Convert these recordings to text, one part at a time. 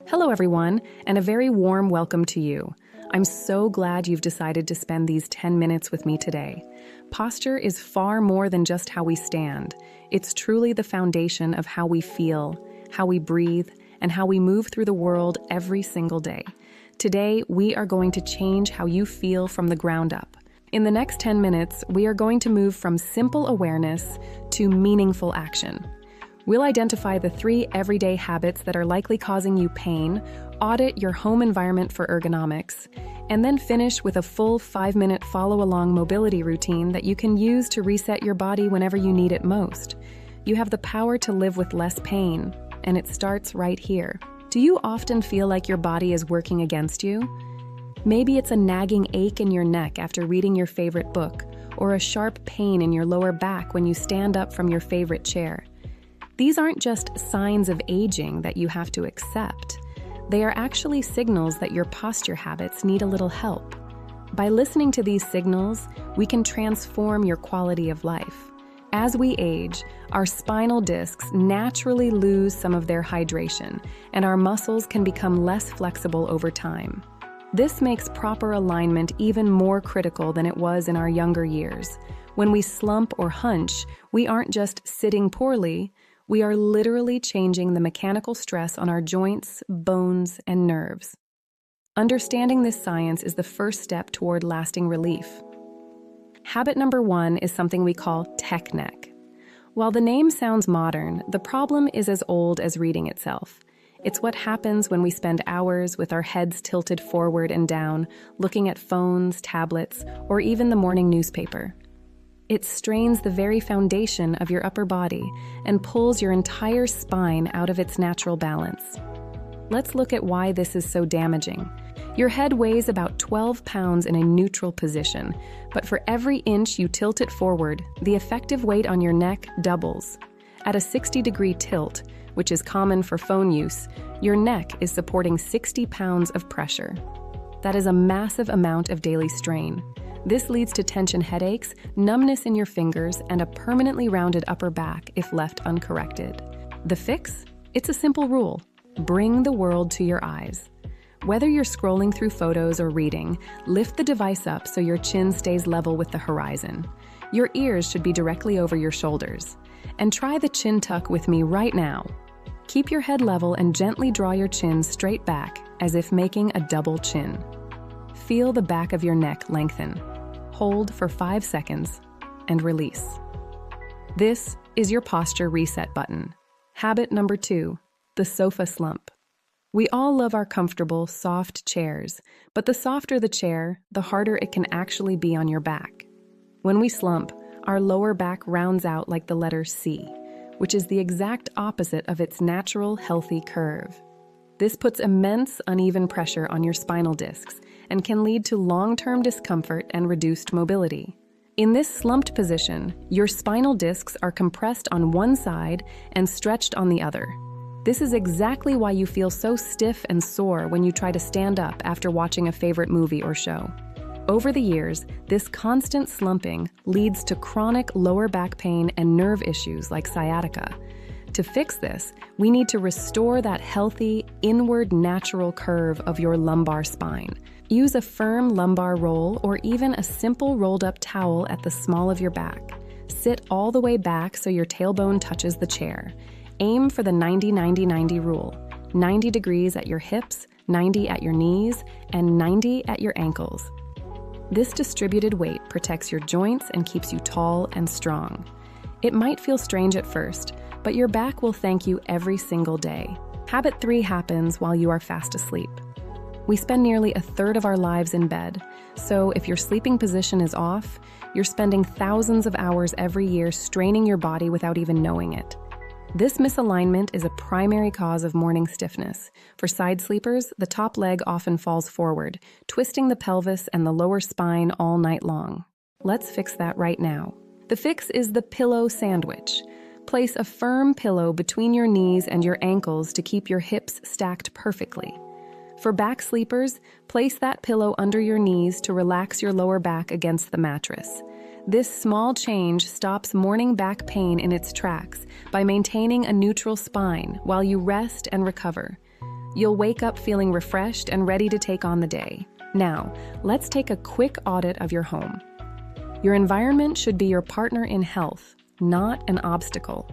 Hello, everyone, and a very warm welcome to you. I'm so glad you've decided to spend these 10 minutes with me today. Posture is far more than just how we stand. It's truly the foundation of how we feel, how we breathe, and how we move through the world every single day. Today, we are going to change how you feel from the ground up. In the next 10 minutes, we are going to move from simple awareness to meaningful action. We'll identify the 3 everyday habits that are likely causing you pain, audit your home environment for ergonomics, and then finish with a full 5-minute follow-along mobility routine that you can use to reset your body whenever you need it most. You have the power to live with less pain, and it starts right here. Do you often feel like your body is working against you? Maybe it's a nagging ache in your neck after reading your favorite book, or a sharp pain in your lower back when you stand up from your favorite chair. These aren't just signs of aging that you have to accept. They are actually signals that your posture habits need a little help. By listening to these signals, we can transform your quality of life. As we age, our spinal discs naturally lose some of their hydration, and our muscles can become less flexible over time. This makes proper alignment even more critical than it was in our younger years. When we slump or hunch, we aren't just sitting poorly, we are literally changing the mechanical stress on our joints, bones, and nerves. Understanding this science is the first step toward lasting relief. Habit number 1 is something we call tech neck. While the name sounds modern, the problem is as old as reading itself. It's what happens when we spend hours with our heads tilted forward and down, looking at phones, tablets, or even the morning newspaper. It strains the very foundation of your upper body and pulls your entire spine out of its natural balance. Let's look at why this is so damaging. Your head weighs about 12 pounds in a neutral position, but for every inch you tilt it forward, the effective weight on your neck doubles. At a 60-degree tilt, which is common for phone use, your neck is supporting 60 pounds of pressure. That is a massive amount of daily strain. This leads to tension headaches, numbness in your fingers, and a permanently rounded upper back if left uncorrected. The fix? It's a simple rule. Bring the world to your eyes. Whether you're scrolling through photos or reading, lift the device up so your chin stays level with the horizon. Your ears should be directly over your shoulders. And try the chin tuck with me right now. Keep your head level and gently draw your chin straight back as if making a double chin. Feel the back of your neck lengthen. Hold for 5 seconds and release. This is your posture reset button. Habit number 2, the sofa slump. We all love our comfortable, soft chairs, but the softer the chair, the harder it can actually be on your back. When we slump, our lower back rounds out like the letter C, which is the exact opposite of its natural, healthy curve. This puts immense, uneven pressure on your spinal discs and can lead to long-term discomfort and reduced mobility. In this slumped position, your spinal discs are compressed on one side and stretched on the other. This is exactly why you feel so stiff and sore when you try to stand up after watching a favorite movie or show. Over the years, this constant slumping leads to chronic lower back pain and nerve issues like sciatica. To fix this, we need to restore that healthy, inward natural curve of your lumbar spine. Use a firm lumbar roll or even a simple rolled-up towel at the small of your back. Sit all the way back so your tailbone touches the chair. Aim for the 90-90-90 rule. 90 degrees at your hips, 90 at your knees, and 90 at your ankles. This distributed weight protects your joints and keeps you tall and strong. It might feel strange at first, but your back will thank you every single day. Habit 3 happens while you are fast asleep. We spend nearly a third of our lives in bed, so if your sleeping position is off, you're spending thousands of hours every year straining your body without even knowing it. This misalignment is a primary cause of morning stiffness. For side sleepers, the top leg often falls forward, twisting the pelvis and the lower spine all night long. Let's fix that right now. The fix is the pillow sandwich. Place a firm pillow between your knees and your ankles to keep your hips stacked perfectly. For back sleepers, place that pillow under your knees to relax your lower back against the mattress. This small change stops morning back pain in its tracks by maintaining a neutral spine while you rest and recover. You'll wake up feeling refreshed and ready to take on the day. Now, let's take a quick audit of your home. Your environment should be your partner in health, not an obstacle.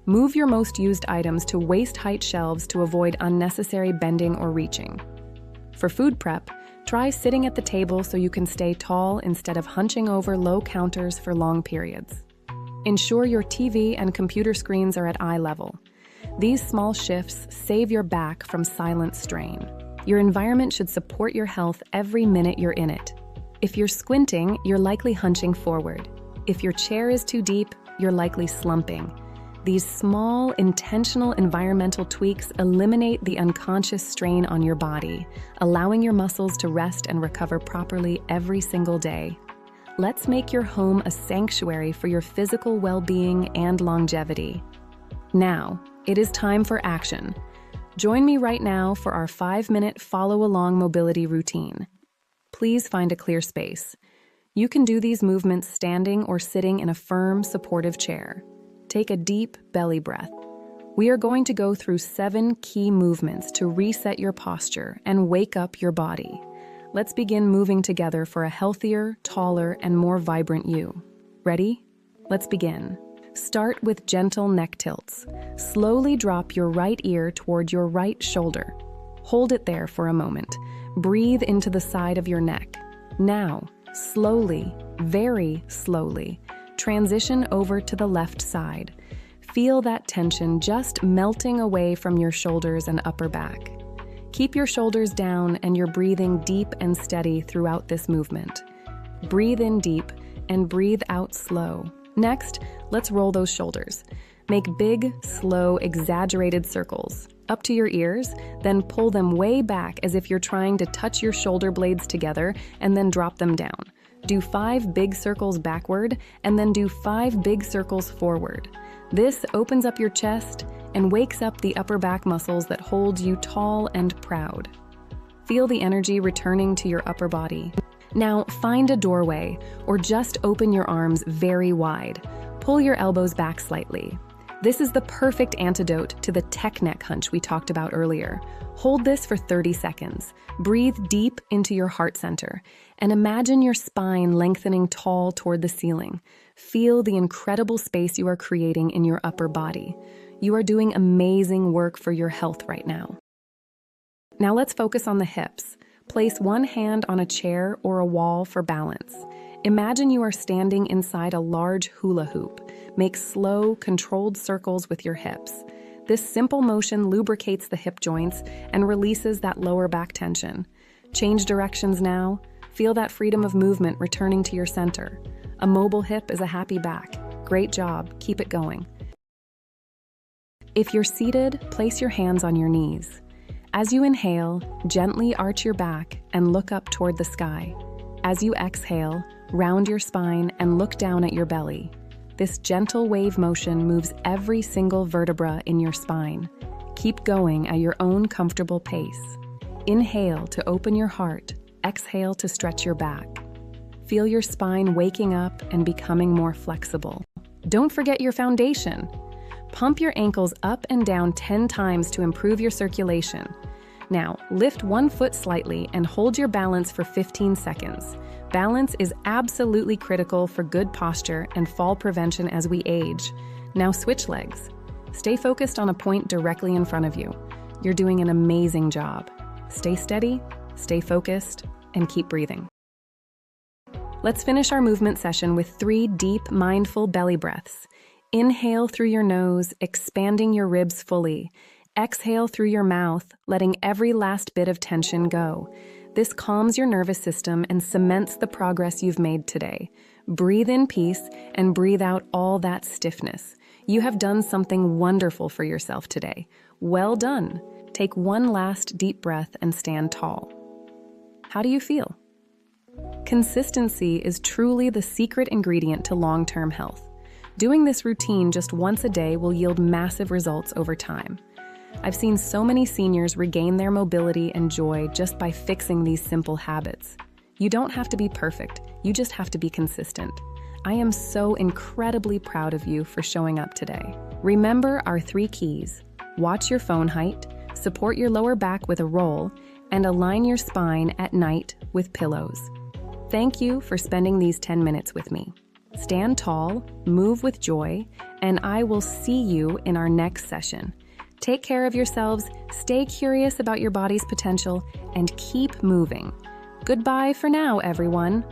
Move your most used items to waist-height shelves to avoid unnecessary bending or reaching. For food prep, try sitting at the table so you can stay tall instead of hunching over low counters for long periods. Ensure your TV and computer screens are at eye level. These small shifts save your back from silent strain. Your environment should support your health every minute you're in it. If you're squinting, you're likely hunching forward. If your chair is too deep, you're likely slumping. These small, intentional environmental tweaks eliminate the unconscious strain on your body, allowing your muscles to rest and recover properly every single day. Let's make your home a sanctuary for your physical well-being and longevity. Now, it is time for action. Join me right now for our 5-minute follow-along mobility routine. Please find a clear space. You can do these movements standing or sitting in a firm, supportive chair. Take a deep belly breath. We are going to go through 7 key movements to reset your posture and wake up your body. Let's begin moving together for a healthier, taller, and more vibrant you. Ready? Let's begin. Start with gentle neck tilts. Slowly drop your right ear toward your right shoulder. Hold it there for a moment. Breathe into the side of your neck. Now, slowly, very slowly, transition over to the left side. Feel that tension just melting away from your shoulders and upper back. Keep your shoulders down and you're breathing deep and steady throughout this movement. Breathe in deep and breathe out slow. Next, let's roll those shoulders. Make big, slow, exaggerated circles. Up to your ears, then pull them way back as if you're trying to touch your shoulder blades together and then drop them down. Do 5 big circles backward and then do 5 big circles forward. This opens up your chest and wakes up the upper back muscles that hold you tall and proud. Feel the energy returning to your upper body. Now, find a doorway or just open your arms very wide. Pull your elbows back slightly. This is the perfect antidote to the tech neck hunch we talked about earlier. Hold this for 30 seconds. Breathe deep into your heart center and imagine your spine lengthening tall toward the ceiling. Feel the incredible space you are creating in your upper body. You are doing amazing work for your health right now. Now let's focus on the hips. Place one hand on a chair or a wall for balance. Imagine you are standing inside a large hula hoop. Make slow, controlled circles with your hips. This simple motion lubricates the hip joints and releases that lower back tension. Change directions now. Feel that freedom of movement returning to your center. A mobile hip is a happy back. Great job. Keep it going. If you're seated, place your hands on your knees. As you inhale, gently arch your back and look up toward the sky. As you exhale, round your spine and look down at your belly. This gentle wave motion moves every single vertebra in your spine. Keep going at your own comfortable pace. Inhale to open your heart. Exhale to stretch your back. Feel your spine waking up and becoming more flexible. Don't forget your foundation. Pump your ankles up and down 10 times to improve your circulation. Now, lift one foot slightly and hold your balance for 15 seconds. Balance is absolutely critical for good posture and fall prevention as we age. Now switch legs. Stay focused on a point directly in front of you. You're doing an amazing job. Stay steady, stay focused, and keep breathing. Let's finish our movement session with 3 deep, mindful belly breaths. Inhale through your nose, expanding your ribs fully. Exhale through your mouth, letting every last bit of tension go. This calms your nervous system and cements the progress you've made today. Breathe in peace and breathe out all that stiffness. You have done something wonderful for yourself today. Well done. Take one last deep breath and stand tall. How do you feel? Consistency is truly the secret ingredient to long-term health. Doing this routine just once a day will yield massive results over time. I've seen so many seniors regain their mobility and joy just by fixing these simple habits. You don't have to be perfect, you just have to be consistent. I am so incredibly proud of you for showing up today. Remember our 3 keys. Watch your phone height, support your lower back with a roll, and align your spine at night with pillows. Thank you for spending these 10 minutes with me. Stand tall, move with joy, and I will see you in our next session. Take care of yourselves, stay curious about your body's potential, and keep moving. Goodbye for now, everyone.